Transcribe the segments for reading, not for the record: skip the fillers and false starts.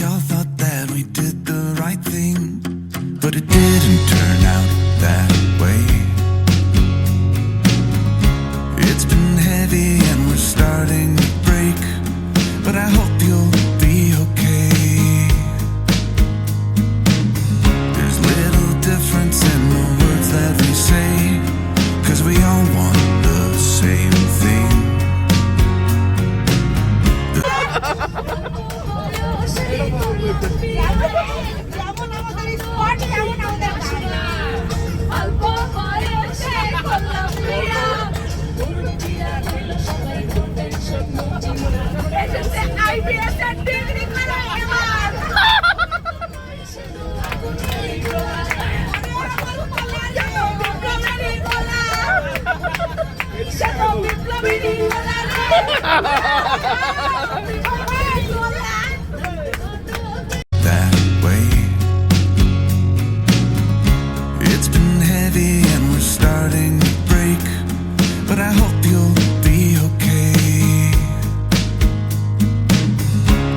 all thought that we did the right thing, but it didn't turn out that way. It's been heavy and we're starting to break, but I hope you'll be okay. There's little difference in the words that we say, 'cause we all want the same thing. That way. It's been heavy and we're starting to break, but I hope you'll be okay.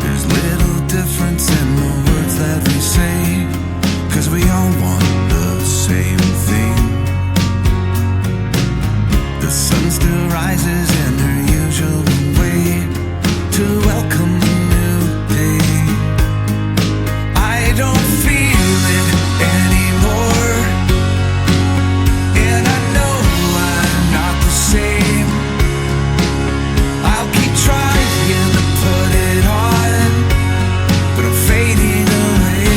There's little difference in the words that we say, 'cause we all want the same thing. The sun still rises in her usual way to welcome a new day. I don't feel it anymore, and I know I'm not the same. I'll keep trying to put it on, but I'm fading away.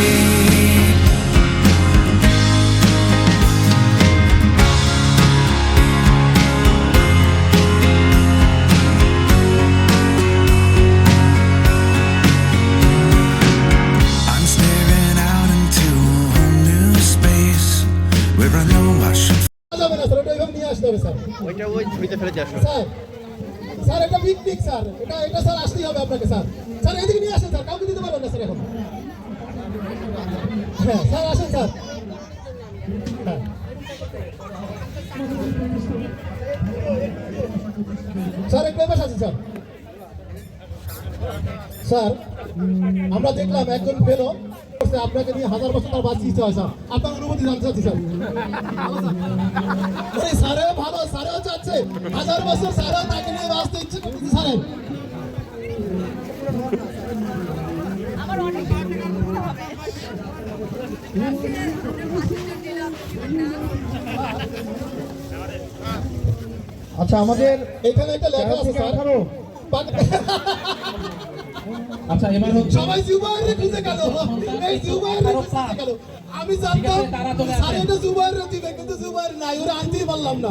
I'm staring out into a whole new space where I know I should. যাবে না sir, ওটা এইভাবে নিয়ে আসতে হবে sir. ওইটা ওই ঝুড়িতে ফেলে দিয়ে আসো। স্যার স্যার এটা পিকনিক স্যার, এটা স্যার আসতেই হবে আপনাকে স্যার। স্যার এদিকে নিয়ে আসেন স্যার, কাউকে দিতে পারবেন না স্যার এখন। হ্যাঁ স্যার আসেন স্যার। হ্যাঁ স্যার একটু এবার আসেন স্যার। স্যার আমরা দেখলাম একজন ফেলো আপনাকে নিয়ে 1000 বছর তার বাঁচিয়েছে হয় স্যার, আপনার অনুমতি জানতে চাচ্ছি স্যার। স্যারেও ভালো, স্যারেও চাচ্ছে 1000 বছর স্যারেও তাকে নিয়ে বাঁচতে ইচ্ছে করতেছে স্যারের। আচ্ছা আমাদের এখানে একটা লেখা আছে স্যার। আচ্ছা এবার হচ্ছে সবাই জুবাইরে খুঁজে গেল, এই জুবাইরে খুঁজে গেল। আমি জানতাম স্যার এটা জুবাইরে দিবে, কিন্তু জুবাইর নাই, ওরা আনতেই পারলাম না।